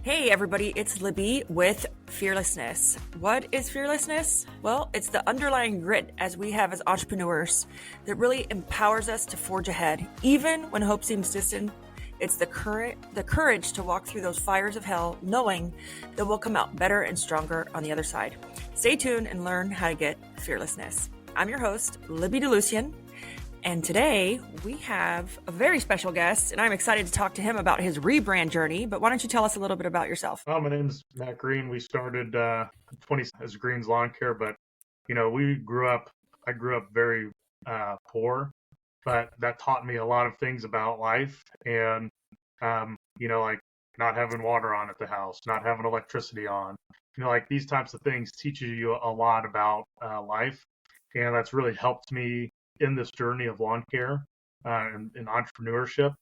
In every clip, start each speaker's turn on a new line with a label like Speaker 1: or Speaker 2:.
Speaker 1: Hey everybody, it's Libby with Fearlessness. What is fearlessness? Well, it's the underlying grit as we have as entrepreneurs that really empowers us to forge ahead. Even when hope seems distant, it's the courage to walk through those fires of hell, knowing that we'll come out better and stronger on the other side. Stay tuned and learn how to get fearlessness. I'm your host, Libby DeLucian. And today we have a very special guest, and I'm excited to talk to him about his rebrand journey. But why don't you tell us a little bit about yourself?
Speaker 2: Oh, my name's Matt Green. We started 20 as Green's Lawn Care, but I grew up very poor, but that taught me a lot of things about life and, like not having water on at the house, not having electricity on, like these types of things teaches you a lot about life. And that's really helped me in this journey of lawn care and entrepreneurship.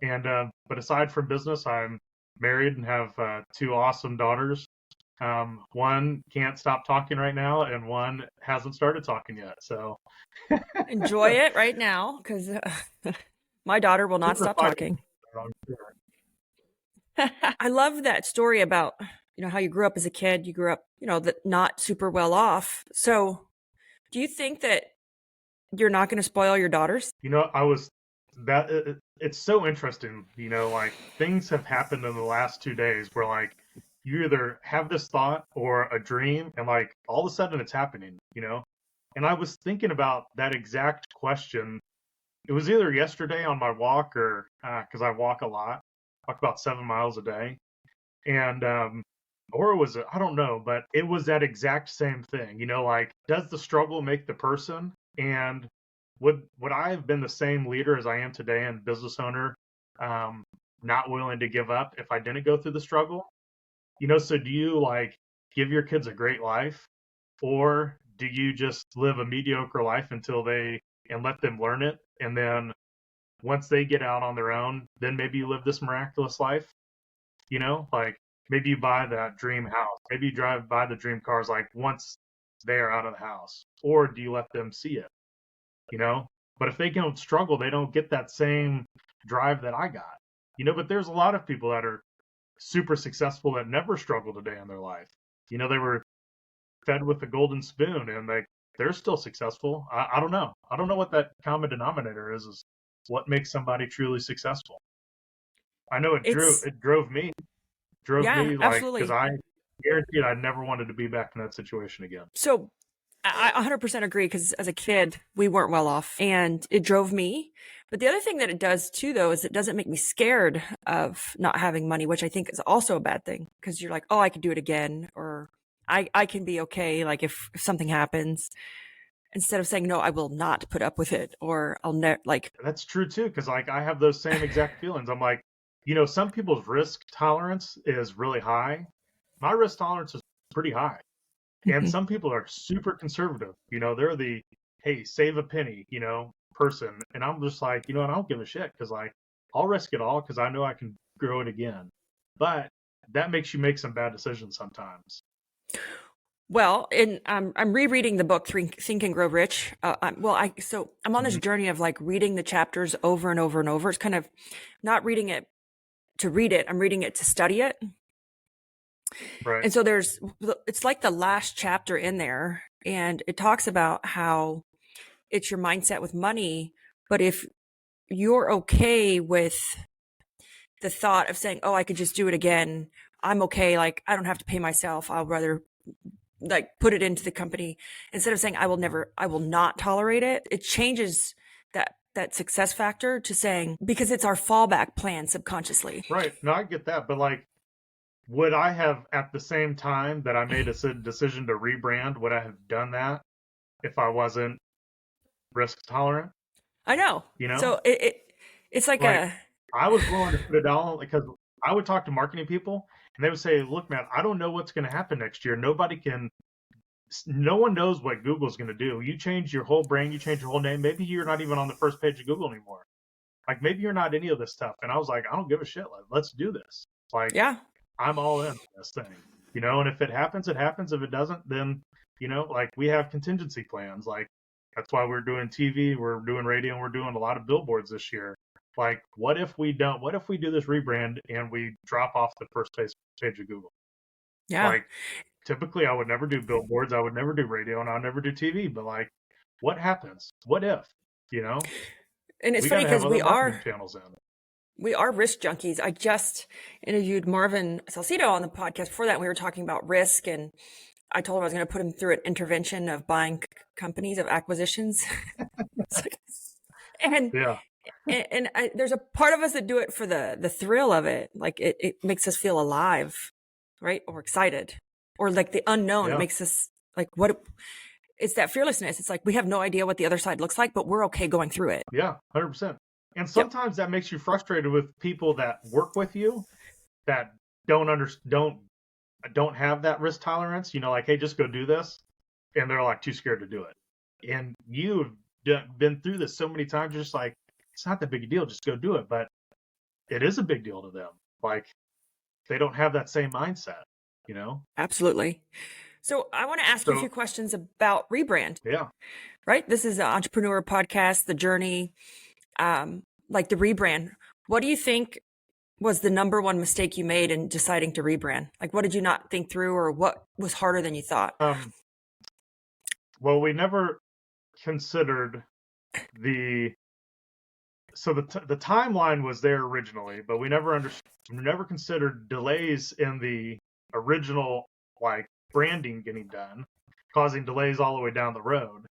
Speaker 2: And but aside from business, I'm married and have two awesome daughters. One can't stop talking right now, and one hasn't started talking yet. So
Speaker 1: Enjoy it right now, because my daughter will not
Speaker 2: super
Speaker 1: stop
Speaker 2: fighting.
Speaker 1: talking. I love that story about how you grew up as a kid. You grew up not super well off. So do you think that you're not going to spoil your daughters?
Speaker 2: I was it's so interesting, like things have happened in the last 2 days where like you either have this thought or a dream and like all of a sudden it's happening. And I was thinking about that exact question. It was either yesterday on my walk or because I walk a lot, walk about 7 miles a day. And or was it, I don't know, but it was that exact same thing, like does the struggle make the person? And would I have been the same leader as I am today and business owner, not willing to give up if I didn't go through the struggle? So do you like give your kids a great life, or do you just live a mediocre life and let them learn it? And then once they get out on their own, then maybe you live this miraculous life, like maybe you buy that dream house, maybe you buy the dream cars, like once they're out of the house, or do you let them see it? But if they don't struggle, they don't get that same drive that I got. But there's a lot of people that are super successful that never struggled a day in their life. They were fed with a golden spoon and they're still successful. I don't know. I don't know what that common denominator is what makes somebody truly successful. I know it drove me like,
Speaker 1: absolutely.
Speaker 2: because I guaranteed I never wanted to be back in that situation again.
Speaker 1: So I 100% agree, because as a kid, we weren't well off and it drove me. But the other thing that it does too, though, is it doesn't make me scared of not having money, which I think is also a bad thing, because you're like, oh, I could do it again, or I can be okay. Like if something happens, instead of saying, no, I will not put up with it, or I'll never like.
Speaker 2: That's true too. Cause like I have those same exact feelings. I'm like, some people's risk tolerance is really high. My risk tolerance is pretty high. And some people are super conservative. They're the, hey, save a penny, person. And I'm just like, and I don't give a shit, because like I'll risk it all because I know I can grow it again. But that makes you make some bad decisions sometimes.
Speaker 1: Well, I'm rereading the book Think and Grow Rich. I'm on this journey of like reading the chapters over and over and over. It's kind of not reading it to read it. I'm reading it to study it.
Speaker 2: Right.
Speaker 1: And so it's like the last chapter in there, and it talks about how it's your mindset with money. But if you're okay with the thought of saying, oh, I could just do it again, I'm okay. Like, I don't have to pay myself. I'll rather like put it into the company, instead of saying I will not tolerate it. It changes that success factor to saying, because it's our fallback plan subconsciously.
Speaker 2: Right. No, I get that. But like, would I have, at the same time that I made a decision to rebrand, would I have done that if I wasn't risk tolerant?
Speaker 1: I know. So it's like
Speaker 2: I was willing to put it down, because I would talk to marketing people and they would say, look, man, I don't know what's going to happen next year. No one knows what Google's going to do. You change your whole brand, you change your whole name. Maybe you're not even on the first page of Google anymore. Like maybe you're not any of this stuff. And I was like, I don't give a shit. Let's do this. Like,
Speaker 1: yeah,
Speaker 2: I'm all in on this thing, and if it happens, it happens. If it doesn't, then, like we have contingency plans. Like that's why we're doing TV, we're doing radio, and we're doing a lot of billboards this year. Like, what if we do this rebrand and we drop off the first page of Google.
Speaker 1: Yeah.
Speaker 2: Like, typically I would never do billboards, I would never do radio, and I'll never do TV. But like, what happens? What if? You know,
Speaker 1: And it's
Speaker 2: we got
Speaker 1: funny
Speaker 2: to have
Speaker 1: because
Speaker 2: other marketing channels in.
Speaker 1: we are risk junkies. I just interviewed Marvin Salcido on the podcast before that. We were talking about risk, and I told him I was going to put him through an intervention of buying companies, of acquisitions. and
Speaker 2: Yeah,
Speaker 1: there's a part of us that do it for the thrill of it. Like it makes us feel alive, right? Or excited, or like the unknown. It
Speaker 2: yeah,
Speaker 1: makes us like it's that fearlessness. It's like we have no idea what the other side looks like, but we're okay going through it.
Speaker 2: yeah, 100%. And
Speaker 1: Yep.
Speaker 2: sometimes that makes you frustrated with people that work with you that don't have that risk tolerance. Like, hey, just go do this, and they're like too scared to do it. And you've been through this so many times, you're just like, it's not that big a deal, just go do it. But it is a big deal to them. Like, they don't have that same mindset.
Speaker 1: Absolutely. So I want to ask you a
Speaker 2: So
Speaker 1: few questions about rebrand,
Speaker 2: yeah,
Speaker 1: right? This is an entrepreneur podcast, the journey, like the rebrand. What do you think was the number one mistake you made in deciding to rebrand? Like, what did you not think through, or what was harder than you thought?
Speaker 2: well, we never considered the the timeline was there originally, but we never considered delays in the original, like, branding getting done, causing delays all the way down the road.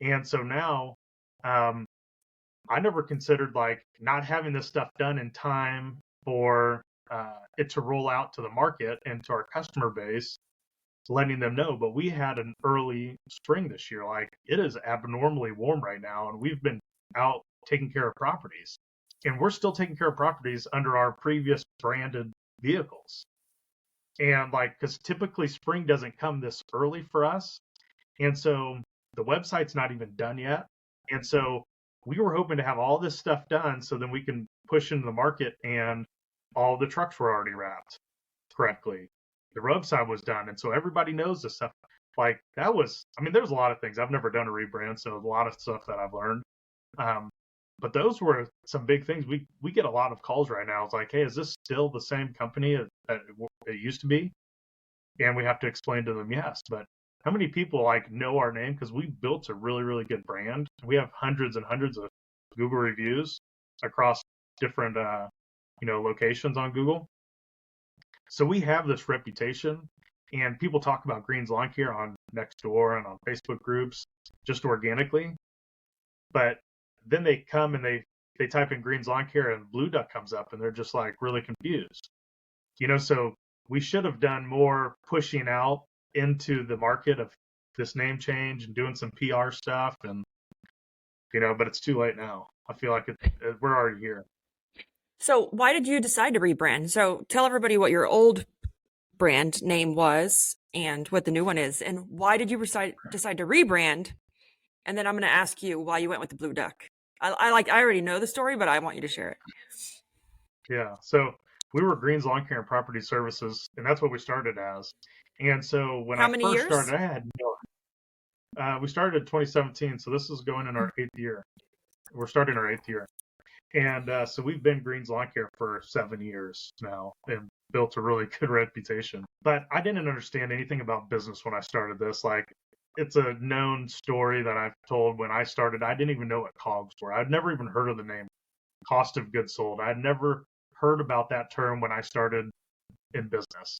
Speaker 2: And so now, um, I never considered, like, not having this stuff done in time for it to roll out to the market and to our customer base, letting them know. But we had an early spring this year. Like, it is abnormally warm right now, and we've been out taking care of properties. And we're still taking care of properties under our previous branded vehicles. And like, because typically spring doesn't come this early for us. And so the website's not even done yet. And so we were hoping to have all this stuff done so then we can push into the market, and all the trucks were already wrapped correctly. The roadside was done. And so everybody knows this stuff. Like, that was, I mean, there's a lot of things. I've never done a rebrand, so a lot of stuff that I've learned. But those were some big things. We get a lot of calls right now. It's like, hey, is this still the same company that it used to be? And we have to explain to them, yes. But how many people like know our name? Because we built a really, really good brand. We have hundreds and hundreds of Google reviews across different locations on Google. So we have this reputation, and people talk about Green's Lawn Care on Nextdoor and on Facebook groups just organically. But then they come and they type in Green's Lawn Care, and Blue Duck comes up, and they're just like really confused. So we should have done more pushing out into the market of this name change and doing some PR stuff, and but it's too late now. I feel like we're already here.
Speaker 1: So why did you decide to rebrand? So tell everybody what your old brand name was and what the new one is, and why did you decide to rebrand? And then I'm going to ask you why you went with the Blue Duck. I already know the story, but I want you to share it.
Speaker 2: Yeah. So we were Green's Lawn Care and Property Services, and that's what we started as. And so when
Speaker 1: How
Speaker 2: I
Speaker 1: many
Speaker 2: first
Speaker 1: years?
Speaker 2: started, we started in 2017, so this is going in our 8th year. We're starting our 8th year. And so we've been Green's Lawn Care for 7 years now and built a really good reputation. But I didn't understand anything about business when I started this. Like, it's a known story that I've told. When I started, I didn't even know what COGS were. I'd never even heard of the name cost of goods sold. I'd never heard about that term when I started in business,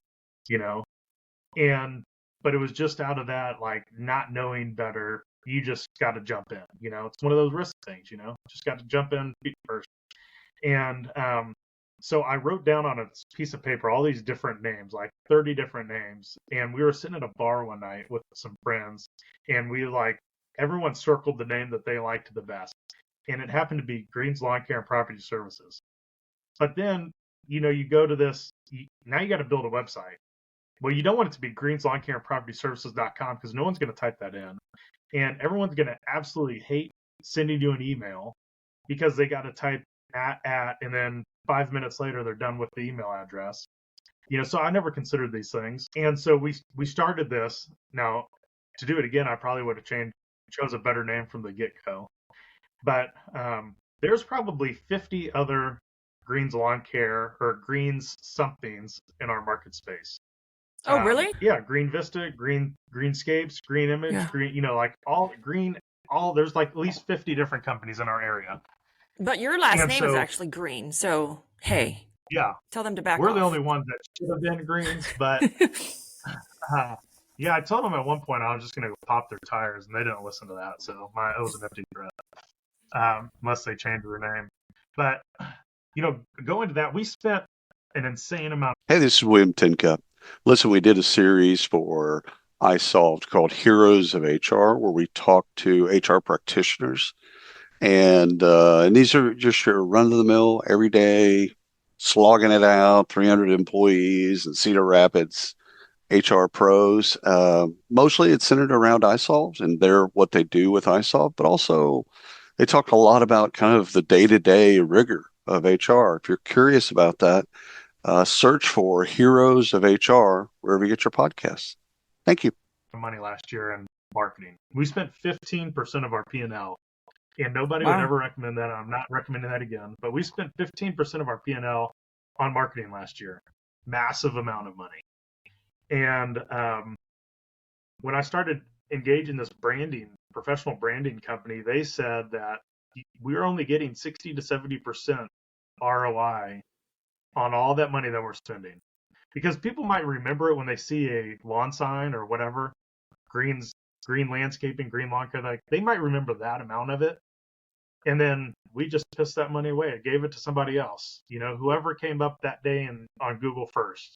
Speaker 2: but it was just out of that, like, not knowing better. You just got to jump in, it's one of those risk things, just got to jump in feet first. And so I wrote down on a piece of paper all these different names, like 30 different names. And we were sitting at a bar one night with some friends, and everyone circled the name that they liked the best. And it happened to be Green's Lawn Care and Property Services. But then, you go to this, now you got to build a website. Well, you don't want it to be Green's Lawn Care and Property Services.com, because no one's going to type that in. And everyone's going to absolutely hate sending you an email because they got to type at, and then 5 minutes later, they're done with the email address. So I never considered these things. And so we started this. Now, to do it again, I probably would have chose a better name from the get-go. But there's probably 50 other Greens Lawn Care or Greens somethings in our market space.
Speaker 1: Oh, really?
Speaker 2: Yeah, Green Vista, Greenscapes, Green Image,
Speaker 1: Yeah.
Speaker 2: Green, like all green, there's like at least 50 different companies in our area.
Speaker 1: But your last
Speaker 2: And
Speaker 1: name is
Speaker 2: so,
Speaker 1: actually Green. So, hey,
Speaker 2: yeah,
Speaker 1: tell them to back
Speaker 2: we're the
Speaker 1: off.
Speaker 2: only ones that should have been greens, but yeah, I told them at one point I was just going to pop their tires, and they didn't listen to that. So it was an empty threat, unless they changed their name. But going to that, we spent an insane amount.
Speaker 3: Hey, this is William Tinka. Listen, we did a series for iSolved called Heroes of HR, where we talk to HR practitioners. And these are just your run-of-the-mill, everyday, slogging it out, 300 employees in Cedar Rapids HR pros. Mostly it's centered around iSolved and what they do with iSolved, but also they talk a lot about kind of the day-to-day rigor of HR. If you're curious about that, search for Heroes of HR wherever you get your podcasts. Thank you.
Speaker 2: Money last year in marketing. We spent 15% of our P&L, and nobody
Speaker 1: Wow.
Speaker 2: would ever recommend that. I'm not recommending that again, but we spent 15% of our P&L on marketing last year. Massive amount of money. And when I started engaging this professional branding company, they said that we're only getting 60 to 70% ROI on all that money that we're spending. Because people might remember it when they see a lawn sign or whatever, green landscaping, green lawn care, like they might remember that amount of it. And then we just pissed that money away. It gave it to somebody else, whoever came up that day on Google first.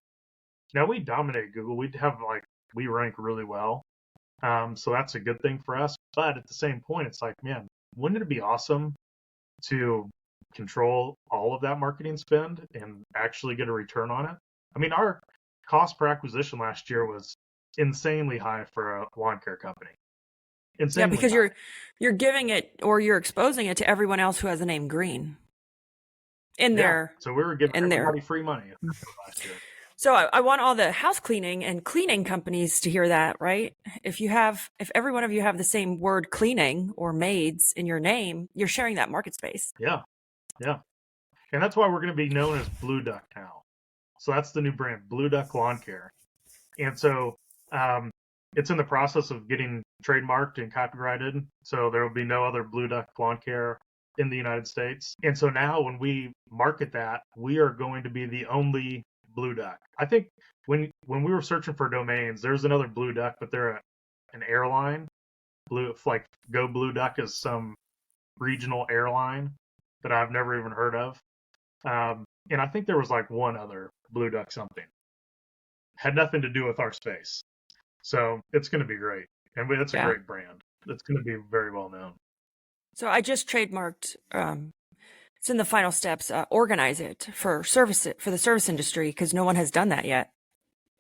Speaker 2: Now we dominate Google. We rank really well. So that's a good thing for us. But at the same point, it's like, man, wouldn't it be awesome to control all of that marketing spend and actually get a return on it? I mean, our cost per acquisition last year was insanely high for a lawn care company.
Speaker 1: Yeah, because you're giving it or you're exposing it to everyone else who has the name Green
Speaker 2: So we were giving everybody free money last year.
Speaker 1: So I want all the house cleaning and cleaning companies to hear that, right? If every one of you have the same word cleaning or maids in your name, you're sharing that market space.
Speaker 2: Yeah. And that's why we're going to be known as Blue Duck now. So that's the new brand, Blue Duck Lawn Care. And so it's in the process of getting trademarked and copyrighted. So there will be no other Blue Duck Lawn Care in the United States. And so now when we market that, we are going to be the only Blue Duck. I think when we were searching for domains, there's another Blue Duck, but they're an airline. Go Blue Duck is some regional airline that I've never even heard of. And I think there was like one other Blue Duck something. Had nothing to do with our space. So it's going to be great. And it's a great brand. It's going to be very well known.
Speaker 1: So I just trademarked, it's in the final steps, organize it for the service industry, because no one has done that yet,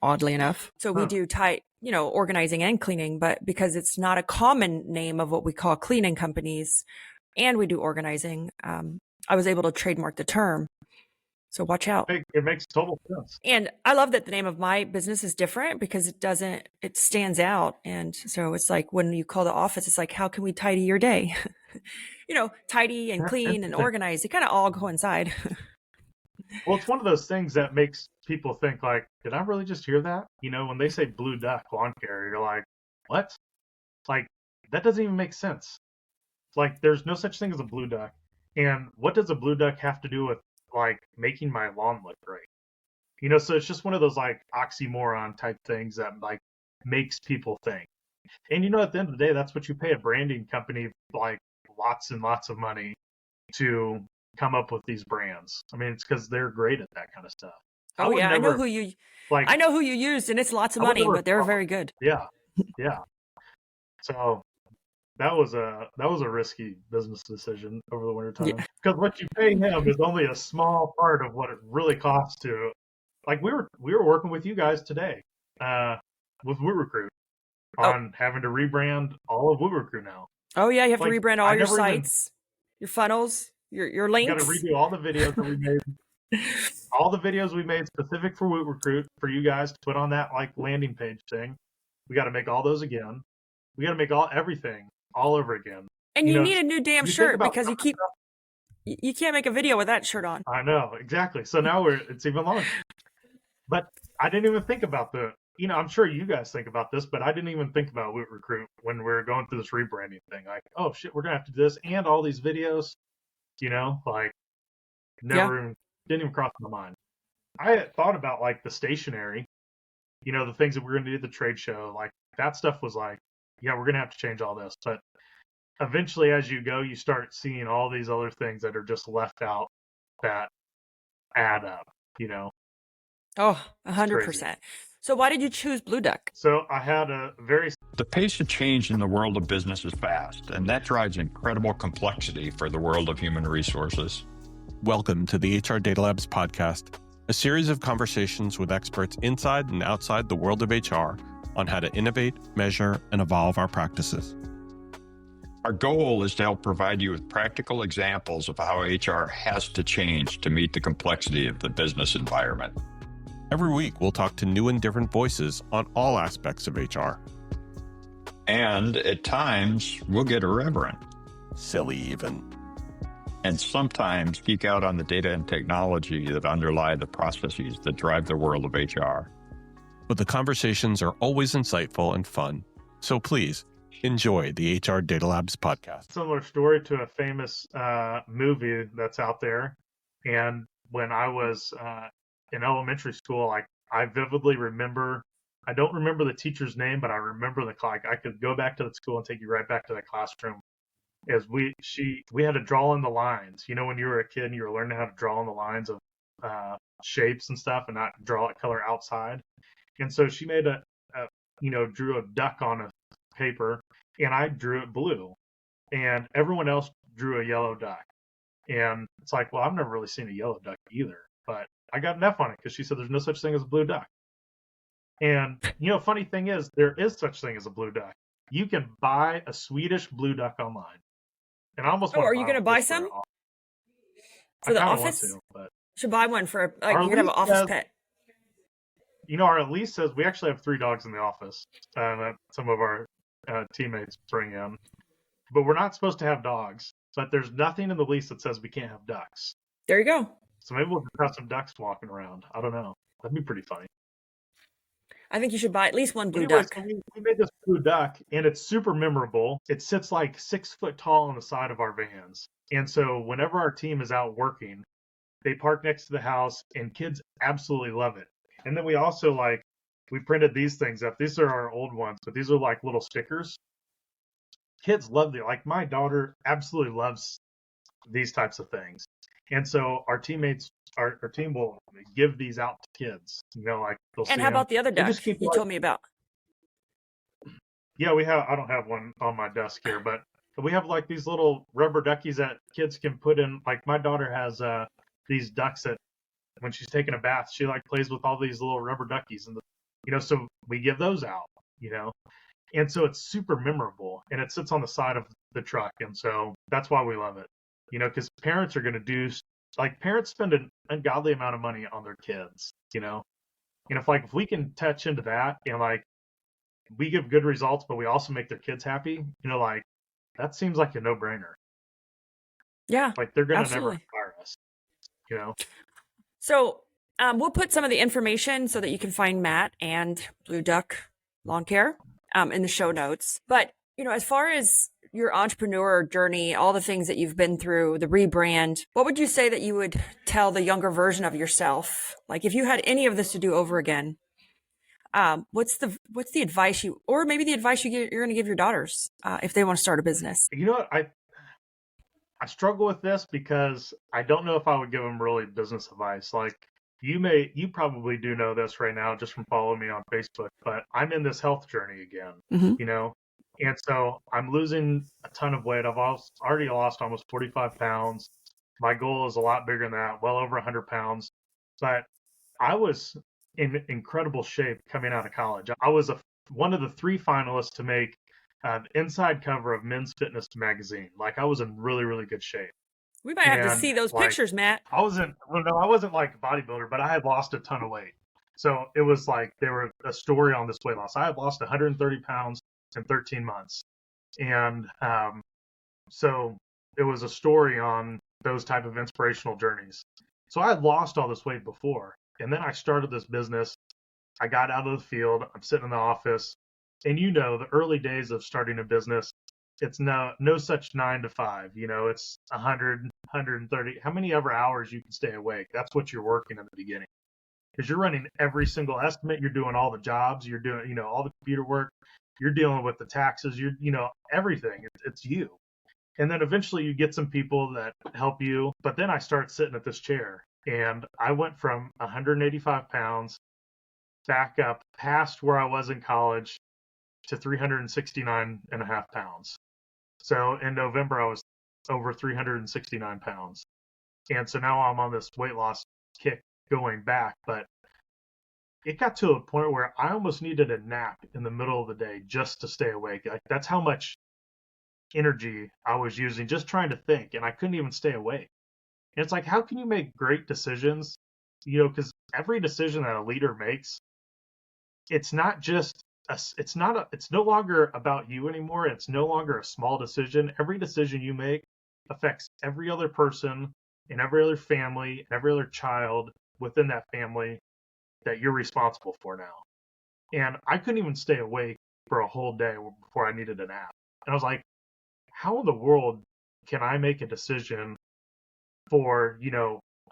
Speaker 1: oddly enough. So we do organizing and cleaning, but because it's not a common name of what we call cleaning companies, and we do organizing, I was able to trademark the term. So watch out.
Speaker 2: It makes total sense.
Speaker 1: And I love that the name of my business is different because it stands out. And so it's like when you call the office, it's like, how can we tidy your day? Tidy and clean and organize. They kind of all coincide.
Speaker 2: Well, it's one of those things that makes people think like, did I really just hear that? When they say Blue Duck Lawn Care, you're like, what? Like, that doesn't even make sense. Like, there's no such thing as a blue duck. And what does a blue duck have to do with like making my lawn look great? So it's just one of those like oxymoron type things that like makes people think. And at the end of the day, that's what you pay a branding company like lots and lots of money to come up with these brands. I mean, it's because they're great at that kind of stuff.
Speaker 1: Oh yeah, I know who you used, and it's lots of money, but they're very good.
Speaker 2: Yeah. So that was a risky business decision over the wintertime, because what you pay him is only a small part of what it really costs to. Like we were working with you guys today, with WooRecruit on having to rebrand all of WooRecruit now.
Speaker 1: Oh yeah, you have to rebrand all your sites, your funnels, your links.
Speaker 2: You got to redo all the videos that we made. All the videos we made specific for WooRecruit for you guys to put on that like landing page thing. We got to make all those again. We got to make everything all over again.
Speaker 1: And you need a new damn shirt because you keep You can't make a video with that shirt on.
Speaker 2: I know, exactly. So now it's even longer. But I didn't even think about I'm sure you guys think about this, but I didn't even think about Woot Recruit when we are going through this rebranding thing. Like, oh shit, we're gonna have to do this and all these videos, like
Speaker 1: Yeah.
Speaker 2: didn't even cross my mind. I had thought about like the stationery, the things that we're gonna do at the trade show, like that stuff was like, yeah, we're gonna have to change all this. But eventually as you go, you start seeing all these other things that are just left out that add up,
Speaker 1: Oh,
Speaker 2: It's crazy.
Speaker 1: 100%. So why did you choose Blue Duck?
Speaker 2: So I had
Speaker 4: The pace of change in the world of business is fast, and that drives incredible complexity for the world of human resources.
Speaker 5: Welcome to the HR Data Labs podcast, a series of conversations with experts inside and outside the world of HR on how to innovate, measure, and evolve our practices.
Speaker 4: Our goal is to help provide you with practical examples of how HR has to change to meet the complexity of the business environment.
Speaker 5: Every week, we'll talk to new and different voices on all aspects of HR.
Speaker 4: And at times, we'll get irreverent.
Speaker 5: Silly even.
Speaker 4: And sometimes geek out on the data and technology that underlie the processes that drive the world of HR.
Speaker 5: But the conversations are always insightful and fun. So please, enjoy the HR Data Labs podcast.
Speaker 2: Similar story to a famous movie that's out there. And when I was in elementary school, I vividly remember, I don't remember the teacher's name, but I remember I could go back to the school and take you right back to the classroom. As we had to draw in the lines. When you were a kid and you were learning how to draw in the lines of shapes and stuff and not draw it color outside. And so she made drew a duck on a paper, and I drew it blue, and everyone else drew a yellow duck. And it's like, well, I've never really seen a yellow duck either, but I got an F on it because she said there's no such thing as a blue duck. And funny thing is, there is such thing as a blue duck. You can buy a Swedish blue duck online. And I almost
Speaker 1: are you going to buy some for the office?
Speaker 2: But
Speaker 1: should buy one for you could have an office pet.
Speaker 2: Our lease says we actually have 3 dogs in the office that some of our teammates bring in, but we're not supposed to have dogs. But there's nothing in the lease that says we can't have ducks.
Speaker 1: There you go.
Speaker 2: So maybe we'll just have some ducks walking around. I don't know. That'd be pretty funny.
Speaker 1: I think you should buy at least one blue duck.
Speaker 2: So we made this blue duck, and it's super memorable. It sits like 6 foot tall on the side of our vans. And so whenever our team is out working, they park next to the house, and kids absolutely love it. And then we also we printed these things up. These are our old ones, but these are like little stickers. Kids love it. Like my daughter absolutely loves these types of things. And so our teammates, our team will give these out to kids. They'll
Speaker 1: and how about the other duck you told me about?
Speaker 2: Yeah, I don't have one on my desk here, but we have these little rubber duckies that kids can put in. Like my daughter has these ducks that when she's taking a bath, she plays with all these little rubber duckies, and so we give those out, and so it's super memorable, and it sits on the side of the truck, and so that's why we love it, because parents are going to do parents spend an ungodly amount of money on their kids, and if we can touch into that and we give good results, but we also make their kids happy, that seems like a no-brainer.
Speaker 1: Yeah,
Speaker 2: they're going to never fire us,
Speaker 1: So we'll put some of the information so that you can find Matt and Blue Duck Lawn Care in the show notes. But, as far as your entrepreneur journey, all the things that you've been through, the rebrand, what would you say that you would tell the younger version of yourself? If you had any of this to do over again, what's the advice or maybe the advice you're going to give your daughters if they want to start a business?
Speaker 2: You know what? I struggle with this because I don't know if I would give them really business advice. You probably do know this right now just from following me on Facebook, but I'm in this health journey again,
Speaker 1: Mm-hmm.
Speaker 2: And so I'm losing a ton of weight. I've already lost almost 45 pounds. My goal is a lot bigger than that, well over 100 pounds. But I was in incredible shape coming out of college. I was one of the 3 finalists to make the inside cover of Men's Fitness magazine. I was in really, really good shape.
Speaker 1: We might have to see those pictures, Matt.
Speaker 2: I wasn't like a bodybuilder, but I had lost a ton of weight. So it was they were a story on this weight loss. I had lost 130 pounds in 13 months. And so it was a story on those type of inspirational journeys. So I had lost all this weight before, and then I started this business. I got out of the field. I'm sitting in the office, and the early days of starting a business, it's no such 9 to 5. It's 100, 130. How many ever hours you can stay awake? That's what you're working in the beginning, because you're running every single estimate. You're doing all the jobs. You're doing all the computer work. You're dealing with the taxes. You're everything. It's you. And then eventually you get some people that help you. But then I start sitting at this chair, and I went from 185 pounds back up past where I was in college to 369 and a half pounds. So in November, I was over 369 pounds. And so now I'm on this weight loss kick going back. But it got to a point where I almost needed a nap in the middle of the day just to stay awake. Like, that's how much energy I was using just trying to think, and I couldn't even stay awake. And it's like, how can you make great decisions? Because every decision that a leader makes, it's not just it's no longer about you anymore. It's no longer a small decision. Every decision you make affects every other person and every other family and every other child within that family that you're responsible for now. And I couldn't even stay awake for a whole day before I needed a nap. And I was like, how in the world can I make a decision for,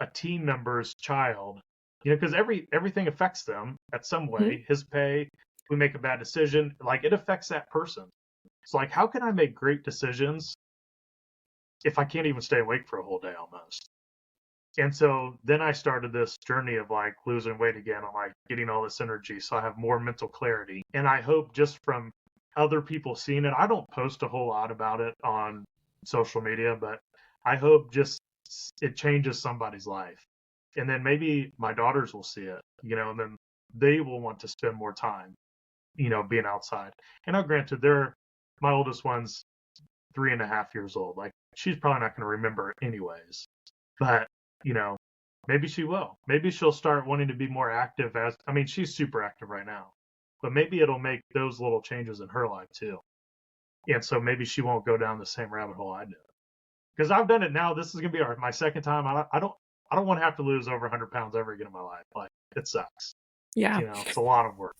Speaker 2: a team member's child? Because everything affects them at some way. Mm-hmm. His pay, we make a bad decision, like, it affects that person. So, like, how can I make great decisions if I can't even stay awake for a whole day almost? And so then I started this journey of like losing weight again and like getting all this energy, so I have more mental clarity. And I hope just from other people seeing it, I don't post a whole lot about it on social media, but I hope just it changes somebody's life. And then maybe my daughters will see it, and then they will want to spend more time, being outside. And now, granted, my oldest one's 3.5 years old. Like, she's probably not going to remember it anyways. But, maybe she will. Maybe she'll start wanting to be more active she's super active right now. But maybe it'll make those little changes in her life too. And so maybe she won't go down the same rabbit hole I did. Because I've done it now. This is going to be my second time. I don't want to have to lose over 100 pounds ever again in my life. Like, it sucks.
Speaker 1: Yeah.
Speaker 2: It's a lot of work.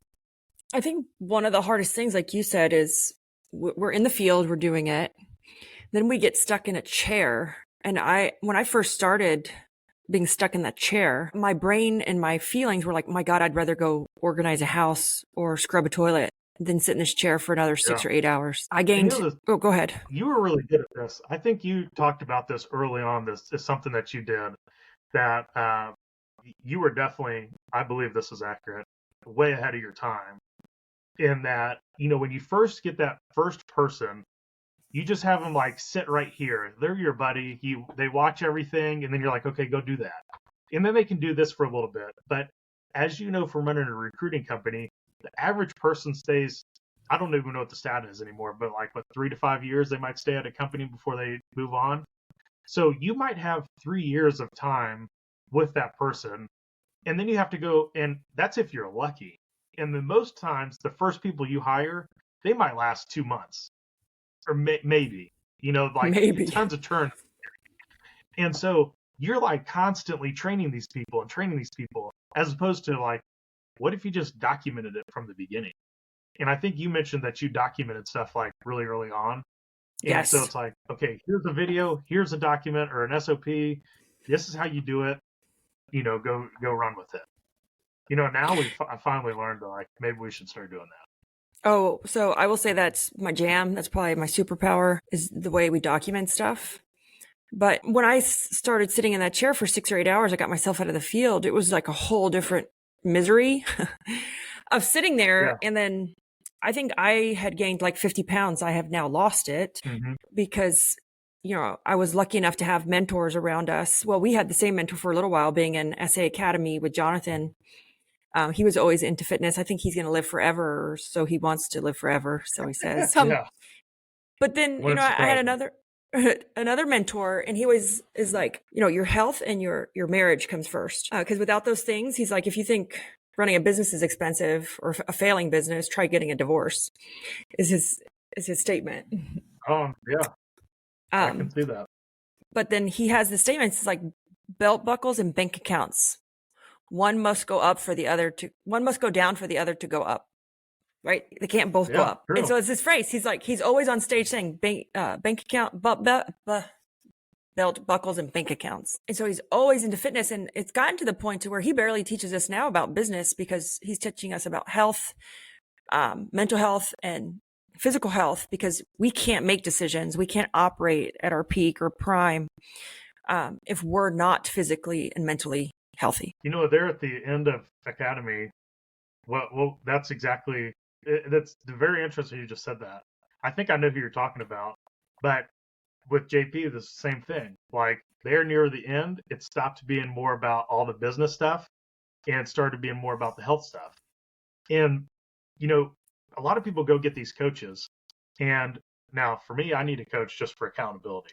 Speaker 1: I think one of the hardest things, like you said, is we're in the field, we're doing it. Then we get stuck in a chair. And when I first started being stuck in that chair, my brain and my feelings were like, my God, I'd rather go organize a house or scrub a toilet than sit in this chair for another 6 or 8 hours. I gained. Go ahead.
Speaker 2: You were really good at this. I think you talked about this early on. This is something that you did that you were definitely, I believe this is accurate, way ahead of your time. In that, when you first get that first person, you just have them like sit right here. They're your buddy. They watch everything, and then you're like, okay, go do that. And then they can do this for a little bit. But as you know from running a recruiting company, the average person stays, I don't even know what the stat is anymore, but like 3 to 5 years they might stay at a company before they move on. So you might have 3 years of time with that person, and then you have to go, and that's if you're lucky. And then most times, the first people you hire, they might last 2 months. Or maybe, maybe. Tons of turn. And so you're like constantly training these people, as opposed to like, what if you just documented it from the beginning? And I think you mentioned that you documented stuff like really early on. And
Speaker 1: yes.
Speaker 2: So it's like, okay, here's a video, here's a document or an SOP. This is how you do it. Go run with it. Now I finally learned that like maybe we should start doing that.
Speaker 1: Oh, so I will say that's my jam. That's probably my superpower, is the way we document stuff. But when I started sitting in that chair for 6 or 8 hours, I got myself out of the field. It was like a whole different misery of sitting there. Yeah. And then I think I had gained like 50 pounds. I have now lost it because, I was lucky enough to have mentors around us. Well, we had the same mentor for a little while, being in SA Academy with Jonathan. He was always into fitness. I think he's going to live forever, so he wants to live forever, so he says.
Speaker 2: Yeah.
Speaker 1: But then, I had another mentor, and he always is like, your health and your marriage comes first. Because without those things, he's like, if you think running a business is expensive or a failing business, try getting a divorce, is his statement.
Speaker 2: Oh, yeah. I can see that.
Speaker 1: But then he has the statements, it's like belt buckles and bank accounts. One must go up for the other to, one must go down for the other to go up. Right? They can't both go up.
Speaker 2: True.
Speaker 1: And so it's this phrase. He's like, he's always on stage saying bank account, belt buckles and bank accounts. And so he's always into fitness. And it's gotten to the point to where he barely teaches us now about business because he's teaching us about health, mental health and physical health, because we can't make decisions. We can't operate at our peak or prime if we're not physically and mentally healthy.
Speaker 2: You know, there at the end of Academy, well, that's exactly, that's very interesting you just said that. I think I know who you're talking about, but with JP, it's the same thing. Like, there near the end, it stopped being more about all the business stuff and started being more about the health stuff. And, you know, a lot of people go get these coaches. And now for me, I need a coach just for accountability.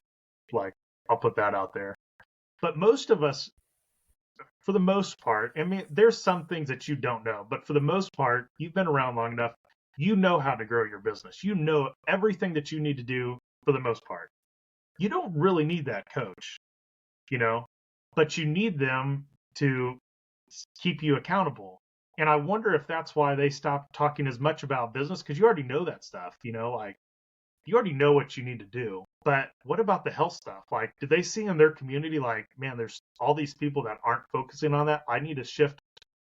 Speaker 2: Like, I'll put that out there. But most of us, for the most part, I mean, there's some things that you don't know, but for the most part, you've been around long enough, you know how to grow your business. You know everything that you need to do for the most part. You don't really need that coach, you know, but you need them to keep you accountable. And I wonder if that's why they stopped talking as much about business, because you already know that stuff, you know, like you already know what you need to do. But what about the health stuff? Like, do they see in their community, like, man, there's all these people that aren't focusing on that. I need to shift,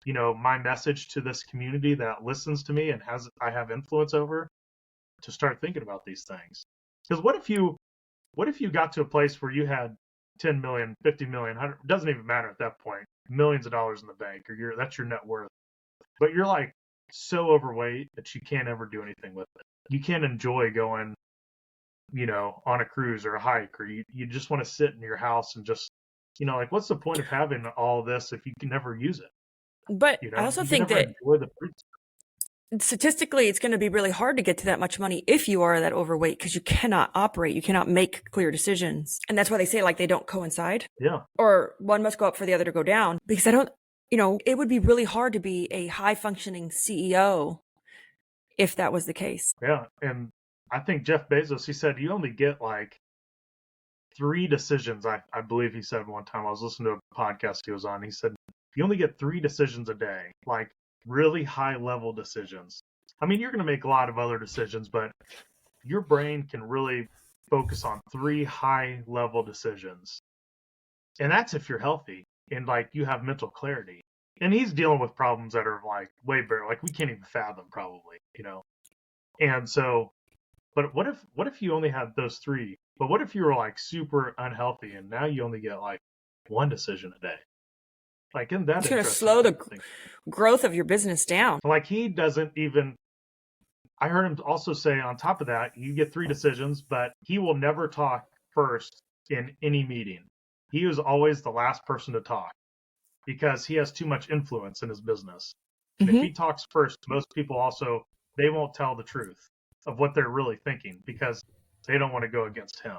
Speaker 2: you know, my message to this community that listens to me and I have influence over, to start thinking about these things. Because what if you got to a place where you had 10 million, 50 million, 100, it doesn't even matter at that point, millions of dollars in the bank, or that's your net worth. But you're like so overweight that you can't ever do anything with it. You can't enjoy going, you know, on a cruise or a hike, or you just want to sit in your house and just, you know, like, what's the point of having all this if you can never use it?
Speaker 1: But
Speaker 2: You know,
Speaker 1: I also
Speaker 2: you
Speaker 1: think
Speaker 2: never
Speaker 1: that
Speaker 2: enjoy the fruits.
Speaker 1: statistically, it's going to be really hard to get to that much money if you are that overweight, because you cannot operate, you cannot make clear decisions. And that's why they say, like, they don't coincide.
Speaker 2: Yeah.
Speaker 1: Or one must go up for the other to go down, because you know, it would be really hard to be a high functioning CEO if that was the case.
Speaker 2: Yeah. And I think Jeff Bezos, he said you only get like 3 decisions. I believe he said one time, I was listening to a podcast he was on. He said, you only get 3 decisions a day, like really high level decisions. I mean, you're going to make a lot of other decisions, but your brain can really focus on 3 high level decisions. And that's if you're healthy and like you have mental clarity. And he's dealing with problems that are like way bigger, like we can't even fathom probably, you know? And so, but what if you only had those 3? But what if you were like super unhealthy and now you only get like 1 decision a day? Like, isn't that
Speaker 1: It's going to
Speaker 2: interesting?
Speaker 1: slow the growth of your business down.
Speaker 2: Like, he doesn't even, I heard him also say on top of that, you get 3 decisions, but he will never talk first in any meeting. He was always the last person to talk because he has too much influence in his business. And if he talks first, most people also, they won't tell the truth of what they're really thinking because they don't want to go against him.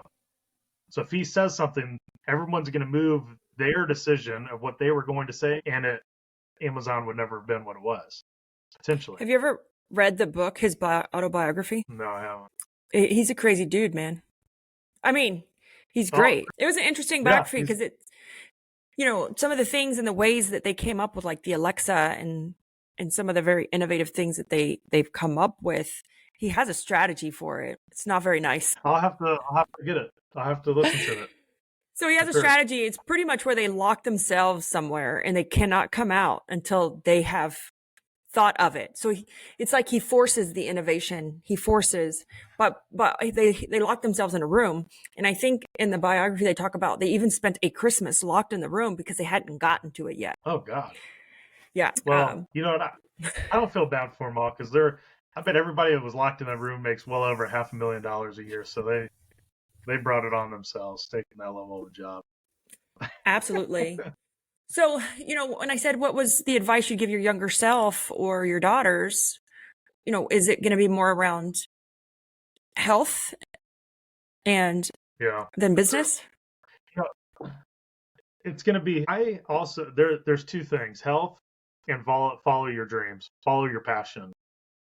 Speaker 2: So if he says something, everyone's going to move their decision of what they were going to say, and Amazon would never have been what it was, potentially.
Speaker 1: Have you ever read the book, his autobiography?
Speaker 2: No, I haven't.
Speaker 1: He's a crazy dude, man. I mean, he's great. It was an interesting biography because it, you know, some of the things and the ways that they came up with, like the Alexa and some of the very innovative things that they've come up with. He has a strategy for it. It's not very nice.
Speaker 2: I'll have to get it. I'll have to listen to it.
Speaker 1: So he has a strategy. It's pretty much where they lock themselves somewhere and they cannot come out until they have thought of it. So it's like he forces the innovation. He forces, but they lock themselves in a room. And I think in the biography they talk about they even spent a Christmas locked in the room because they hadn't gotten to it yet.
Speaker 2: Oh God.
Speaker 1: Yeah.
Speaker 2: Well, you know, I don't feel bad for them all because I bet everybody that was locked in that room makes well over $500,000 a year. So they brought it on themselves, taking that level of a job.
Speaker 1: Absolutely. So, you know, when I said what was the advice you give your younger self or your daughters, you know, is it going to be more around health and than business?
Speaker 2: You know, it's going to be, there's 2 things, health and follow your dreams, follow your passion.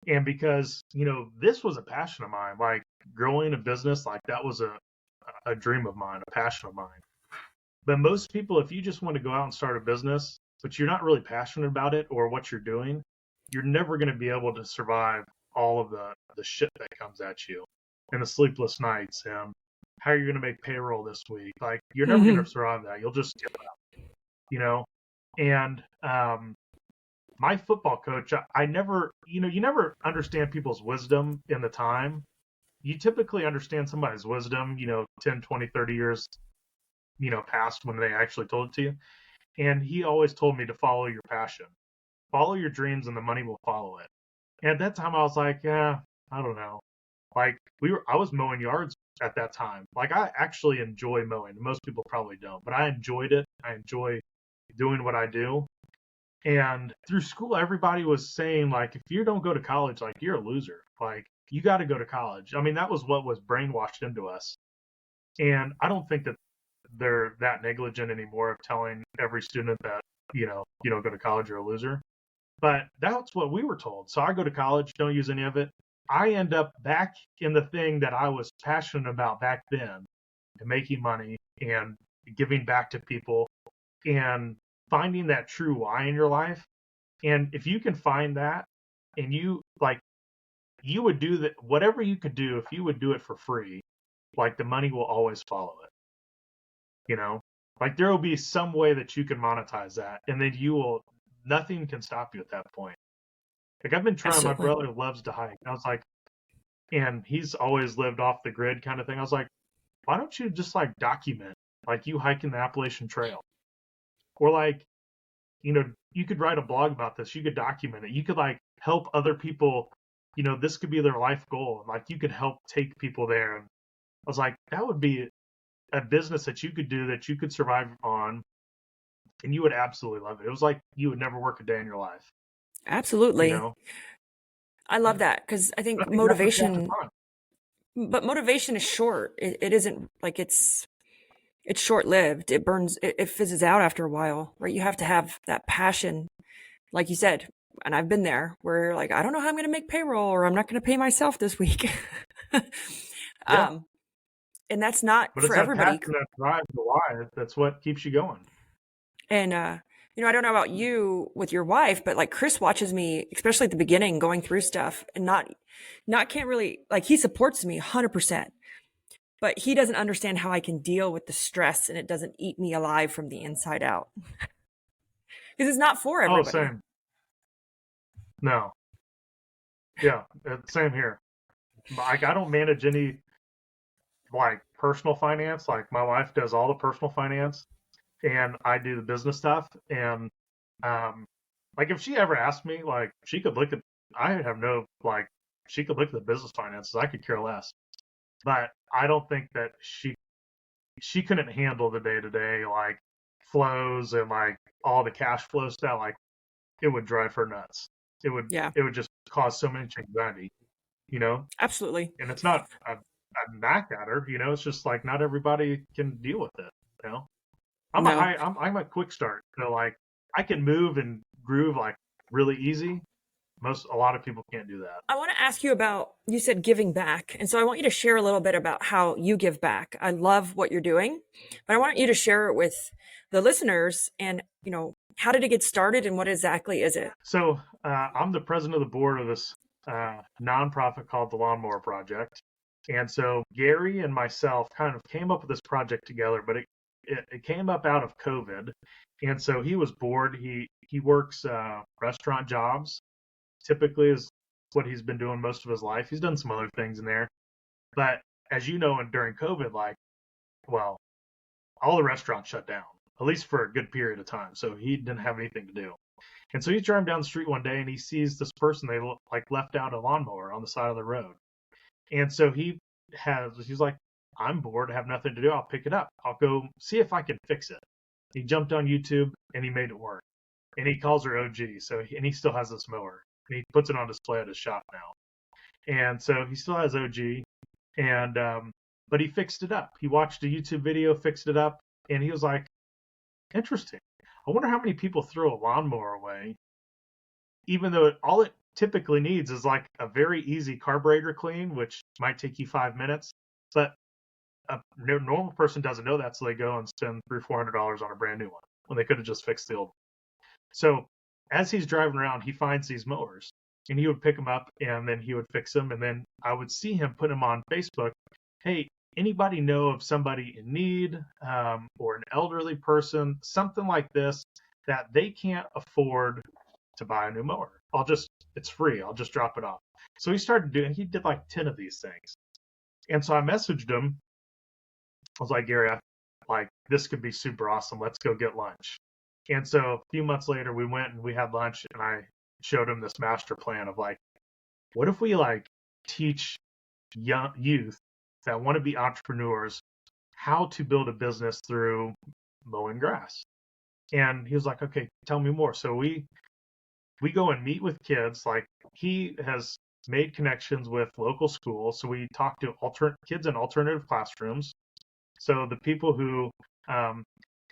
Speaker 2: And because, you know, this was a passion of mine, like growing a business, like that was a a dream of mine, a passion of mine. But most people, if you just want to go out and start a business, but you're not really passionate about it or what you're doing, you're never going to be able to survive all of the shit that comes at you and the sleepless nights and how you're going to make payroll this week. Like, you're never going to survive that. You'll just give up, you know? And my football coach, I never, you never understand people's wisdom in the time. You typically understand somebody's wisdom, 10, 20, 30 years, past when they actually told it to you. And he always told me to follow your passion, follow your dreams, and the money will follow it. And at that time, I was like, yeah, I don't know. Like, I was mowing yards at that time. Like, I actually enjoy mowing. Most people probably don't, but I enjoyed it. I enjoy doing what I do. And through school, everybody was saying, like, if you don't go to college, like, you're a loser. Like, you got to go to college. I mean, that was what was brainwashed into us. And I don't think that they're that negligent anymore of telling every student that, you don't go to college, you're a loser. But that's what we were told. So I go to college, don't use any of it. I end up back in the thing that I was passionate about back then, and making money and giving back to people and finding that true why in your life. And if you can find that, and you would do that, whatever you could do, if you would do it for free, like, the money will always follow it. Like, there will be some way that you can monetize that, and then nothing can stop you at that point. Like, I've been trying. Absolutely. My brother loves to hike. I was like, and he's always lived off the grid kind of thing. I was like, why don't you just document, you hiking the Appalachian Trail? Or you could write a blog about this. You could document it. You could help other people. This could be their life goal. And you could help take people there. And I was like, that would be a business that you could do, that you could survive on, and you would absolutely love it. It was like you would never work a day in your life.
Speaker 1: Absolutely. I love that, because I think motivation, but motivation is short. It isn't it's short-lived. It burns, it fizzes out after a while, right? You have to have that passion, like you said, and I've been there, where I don't know how I'm going to make payroll, or I'm not going to pay myself this week. Yeah. And that's not for everybody.
Speaker 2: But it's that drive to why, that's what keeps you going.
Speaker 1: And, I don't know about you with your wife, but Chris watches me, especially at the beginning, going through stuff, and not can't really, he supports me 100%, but he doesn't understand how I can deal with the stress and it doesn't eat me alive from the inside out. Because it's not for everybody.
Speaker 2: Oh, same. No. Yeah, same here. I don't manage any personal finance. My wife does all the personal finance, and I do the business stuff. And if she ever asked me, she could look at, I have no she could look at the business finances. I could care less. But I don't think that she couldn't handle the day-to-day flows and all the cash flow stuff. It would drive her nuts. It would just cause so much anxiety,
Speaker 1: Absolutely.
Speaker 2: And it's not a knock at her, it's just not everybody can deal with it, I'm a quick start. I can move and groove really easy. A lot of people can't do that.
Speaker 1: I want to ask you about, you said giving back. And so I want you to share a little bit about how you give back. I love what you're doing, but I want you to share it with the listeners, and, how did it get started and what exactly is it?
Speaker 2: So I'm the president of the board of this nonprofit called the Lawnmower Project. And so Gary and myself kind of came up with this project together, but it came up out of COVID. And so he was bored. He works restaurant jobs, typically is what he's been doing most of his life. He's done some other things in there. But as you know, and during COVID, all the restaurants shut down, at least for a good period of time. So he didn't have anything to do. And so he's driving down the street one day and he sees this person, they left out a lawnmower on the side of the road. And so he's like, I'm bored, I have nothing to do. I'll pick it up. I'll go see if I can fix it. He jumped on YouTube and he made it work. And he calls her OG. And he still has this mower. And he puts it on display at his shop now. And so he still has OG. And but he fixed it up. He watched a YouTube video, fixed it up, and he was like, interesting. I wonder how many people throw a lawnmower away, even though all it typically needs is a very easy carburetor clean, which might take you 5 minutes. But a normal person doesn't know that, so they go and spend $300-400 on a brand new one when they could have just fixed the old one. So as he's driving around, he finds these mowers, and he would pick them up, and then he would fix them, and then I would see him put them on Facebook. Hey, anybody know of somebody in need, or an elderly person, something like this, that they can't afford to buy a new mower? It's free. I'll just drop it off. So he did like 10 of these things. And so I messaged him. I was like, Gary, this could be super awesome. Let's go get lunch. And so a few months later, we went and we had lunch, and I showed him this master plan of like, what if we teach young youth that want to be entrepreneurs how to build a business through mowing grass? And he was like, okay, tell me more. So we go and meet with kids. Like, he has made connections with local schools. So we talk to kids in alternative classrooms. So the people who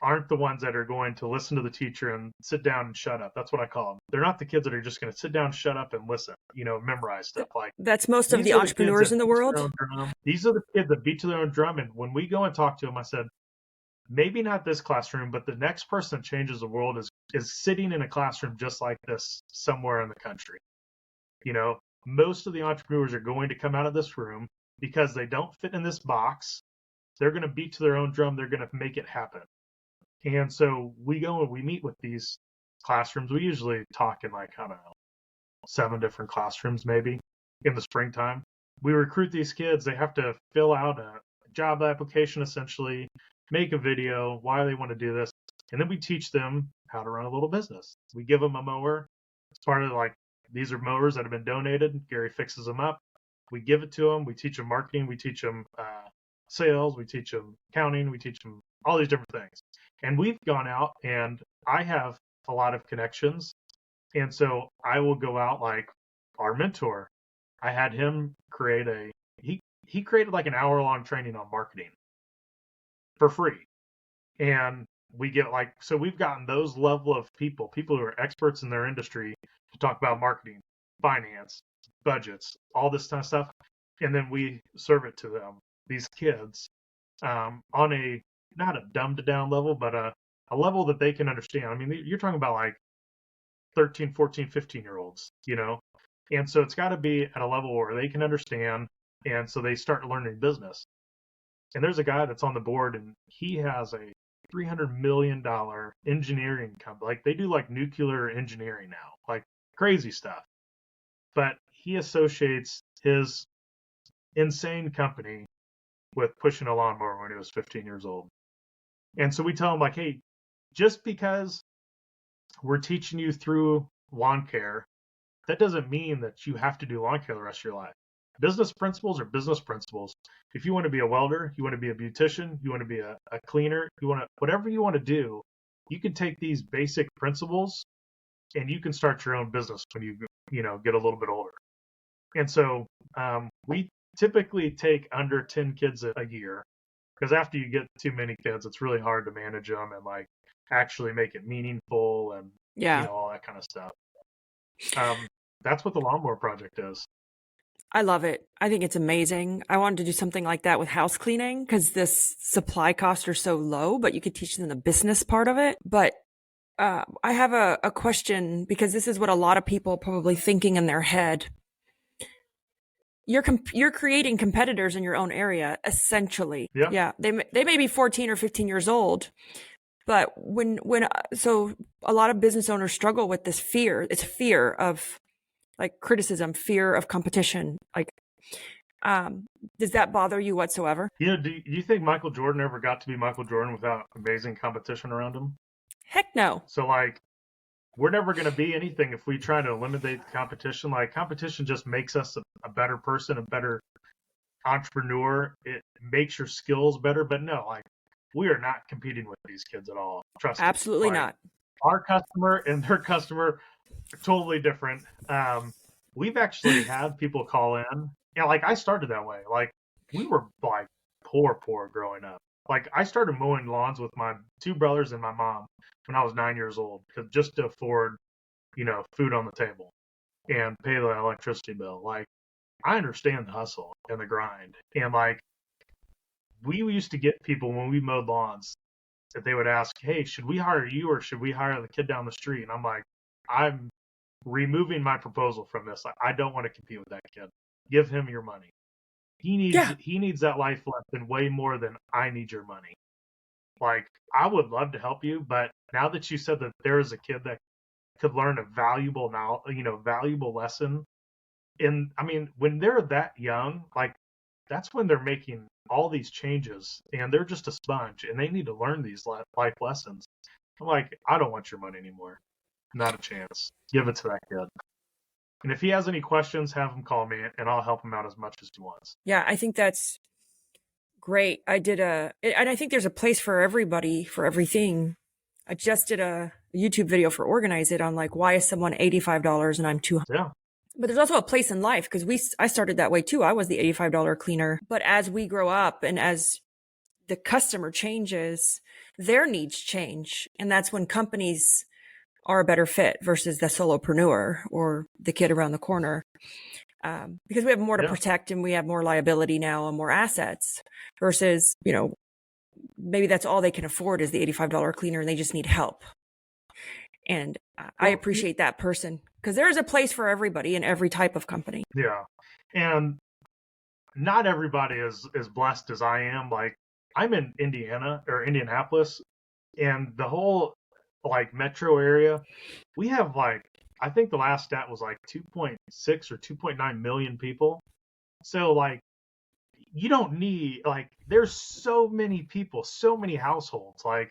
Speaker 2: aren't the ones that are going to listen to the teacher and sit down and shut up. That's what I call them. They're not the kids that are just going to sit down, shut up, and listen, memorize stuff. Like,
Speaker 1: that's most of the entrepreneurs in the world.
Speaker 2: These are the kids that beat to their own drum. And when we go and talk to them, I said, maybe not this classroom, but the next person that changes the world is sitting in a classroom just like this somewhere in the country. Most of the entrepreneurs are going to come out of this room because they don't fit in this box. They're going to beat to their own drum. They're going to make it happen. And so we go and we meet with these classrooms. We usually talk in 7 different classrooms, maybe, in the springtime. We recruit these kids. They have to fill out a job application, essentially, make a video, why they want to do this. And then we teach them how to run a little business. We give them a mower. It's part of these are mowers that have been donated. Gary fixes them up. We give it to them. We teach them marketing. We teach them sales. We teach them accounting. We teach them all these different things. And we've gone out, and I have a lot of connections. And so I will go out, like our mentor. I had him create he created an hour-long training on marketing for free. And we get so we've gotten those level of people who are experts in their industry to talk about marketing, finance, budgets, all this kind of stuff. And then we serve it to them, these kids, on not a dumbed down level, but a level that they can understand. I mean, you're talking about 13, 14, 15-year-olds, And so it's got to be at a level where they can understand. And so they start learning business. And there's a guy that's on the board, and he has a $300 million engineering company. They do nuclear engineering now, crazy stuff. But he associates his insane company with pushing a lawnmower when he was 15 years old. And so we tell him, hey, just because we're teaching you through lawn care, that doesn't mean that you have to do lawn care the rest of your life. Business principles are business principles. If you want to be a welder, you want to be a beautician, you want to be a cleaner, whatever you want to do, you can take these basic principles and you can start your own business when you get a little bit older. And so we typically take under 10 kids a year, because after you get too many kids, it's really hard to manage them and actually make it meaningful and all that kind of stuff. That's what the Lawnmower Project is.
Speaker 1: I love it. I think it's amazing. I wanted to do something like that with house cleaning because this supply costs are so low, but you could teach them the business part of it. But I have a question, because this is what a lot of people are probably thinking in their head. You're creating competitors in your own area, essentially.
Speaker 2: Yeah.
Speaker 1: Yeah. They may be 14 or 15 years old, but so a lot of business owners struggle with this fear. It's fear of criticism, fear of competition. Does that bother you whatsoever?
Speaker 2: Do you think Michael Jordan ever got to be Michael Jordan without amazing competition around him?
Speaker 1: Heck no.
Speaker 2: So we're never going to be anything if we try to eliminate the competition. Competition just makes us a better person, a better entrepreneur. It makes your skills better. But no, we are not competing with these kids at all. Trust me.
Speaker 1: Absolutely not.
Speaker 2: Our customer and their customer are totally different. We've actually had people call in. Yeah, I started that way. We were poor growing up. I started mowing lawns with my 2 brothers and my mom when I was 9 years old, just to afford, food on the table and pay the electricity bill. I understand the hustle and the grind. And we used to get people when we mowed lawns that they would ask, hey, should we hire you or should we hire the kid down the street? And I'm like, I'm removing my proposal from this. I don't want to compete with that kid. Give him your money. He needs that life lesson way more than I need your money. Like, I would love to help you, but now that you said that there is a kid that could learn a valuable lesson, and I mean, when they're that young, like, that's when they're making all these changes, and they're just a sponge, and they need to learn these life lessons. I'm like, I don't want your money anymore. Not a chance. Give it to that kid. And if he has any questions, have him call me, and I'll help him out as much as he wants.
Speaker 1: Yeah, I think that's great. And I think there's a place for everybody, for everything. I just did a YouTube video for Organize It on like, why is someone $85 and I'm $200?
Speaker 2: Yeah.
Speaker 1: But there's also a place in life because I started that way too. I was the $85 cleaner. But as we grow up and as the customer changes, their needs change. And that's when companies are a better fit versus the solopreneur or the kid around the corner. Because we have more to protect and we have more liability now and more assets versus, maybe that's all they can afford is the $85 cleaner and they just need help. And I appreciate that person because there is a place for everybody in every type of company.
Speaker 2: Yeah. And not everybody is blessed as I am. Like, I'm in Indiana or Indianapolis, and the whole like metro area, we have like, I think the last stat was like 2.6 or 2.9 million people. So like, you don't need, like, there's so many people, so many households, like,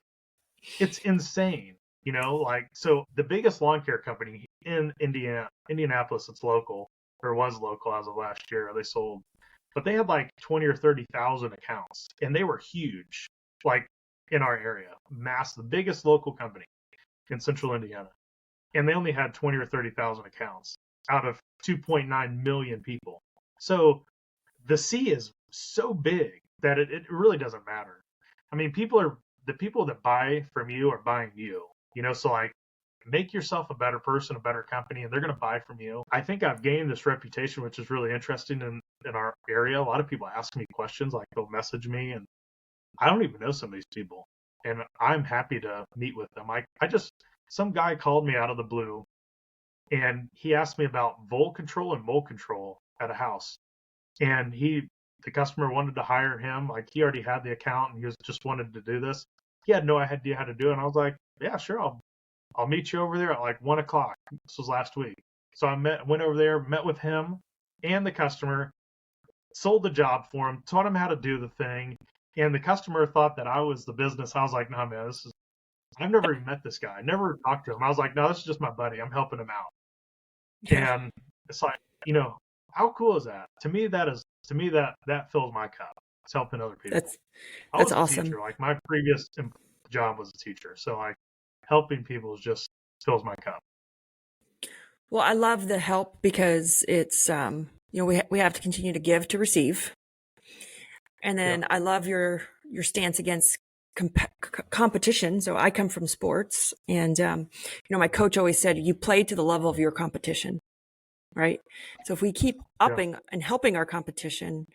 Speaker 2: it's insane, like, so the biggest lawn care company in Indianapolis, it's local, or was local as of last year, they sold, but they had like 20 or 30,000 accounts, and they were huge, like, in our area, the biggest local company in central Indiana. And they only had 20 or 30,000 accounts out of 2.9 million people. So the sea is so big that it really doesn't matter. I mean, the people that buy from you are buying you, so like, make yourself a better person, a better company, and they're going to buy from you. I think I've gained this reputation, which is really interesting in our area. A lot of people ask me questions, like they'll message me, and I don't even know some of these people. And I'm happy to meet with them. Some guy called me out of the blue, and he asked me about vole control and mold control at a house. And the customer wanted to hire him. Like, he already had the account, and he just wanted to do this. He had no idea how to do it. And I was like, yeah, sure. I'll meet you over there at like 1:00. This was last week. So I went over there, met with him and the customer, sold the job for him, taught him how to do the thing. And the customer thought that I was the business. I was like, no, man, I've never even met this guy. I never talked to him. I was like, no, this is just my buddy. I'm helping him out. Yeah. And it's like, how cool is that? To me, that fills my cup. It's helping other people.
Speaker 1: That's awesome.
Speaker 2: Teacher. Like, my previous job was a teacher. So like, helping people just fills my cup.
Speaker 1: Well, I love the help because it's, we have to continue to give to receive. And then I love your stance against competition. So I come from sports, and my coach always said, you play to the level of your competition, right? So if we keep upping and helping our competition,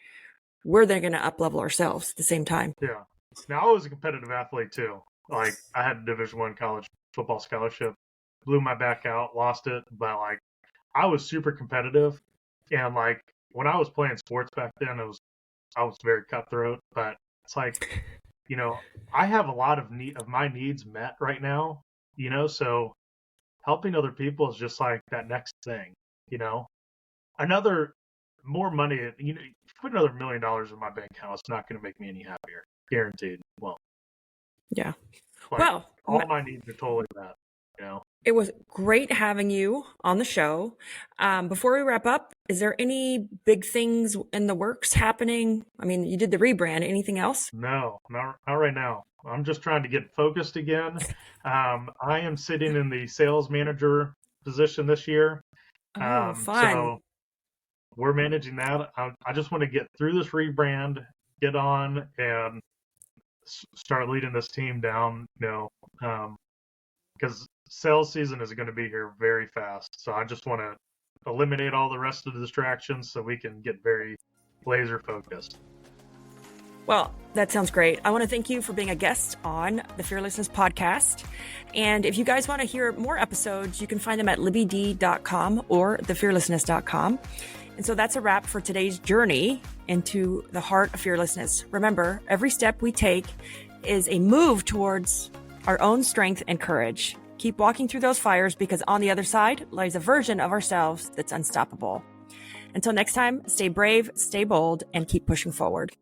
Speaker 1: we're then going to up level ourselves at the same time.
Speaker 2: Yeah. Now, I was a competitive athlete too. Like, I had a Division I college football scholarship, blew my back out, lost it, but like, I was super competitive, and like, when I was playing sports back then, I was very cutthroat, but it's like, I have a lot of my needs met right now, so helping other people is just like that next thing, more money, put another $1 million in my bank account, it's not going to make me any happier, guaranteed. Well,
Speaker 1: yeah.
Speaker 2: Like,
Speaker 1: well,
Speaker 2: all my needs are totally that,
Speaker 1: It was great having you on the show. Before we wrap up, is there any big things in the works happening? I mean, you did the rebrand. Anything else?
Speaker 2: No, not right now. I'm just trying to get focused again. I am sitting in the sales manager position this year.
Speaker 1: Oh, fun.
Speaker 2: So we're managing that. I just want to get through this rebrand, get on, and start leading this team down, because sales season is going to be here very fast. So I just want to eliminate all the rest of the distractions so we can get very laser focused.
Speaker 1: Well, that sounds great. I want to thank you for being a guest on the Fearlessness podcast. And if you guys want to hear more episodes, you can find them at libbyd.com or thefearlessness.com. And so that's a wrap for today's journey into the heart of fearlessness. Remember, every step we take is a move towards our own strength and courage. Keep walking through those fires, because on the other side lies a version of ourselves that's unstoppable. Until next time, stay brave, stay bold, and keep pushing forward.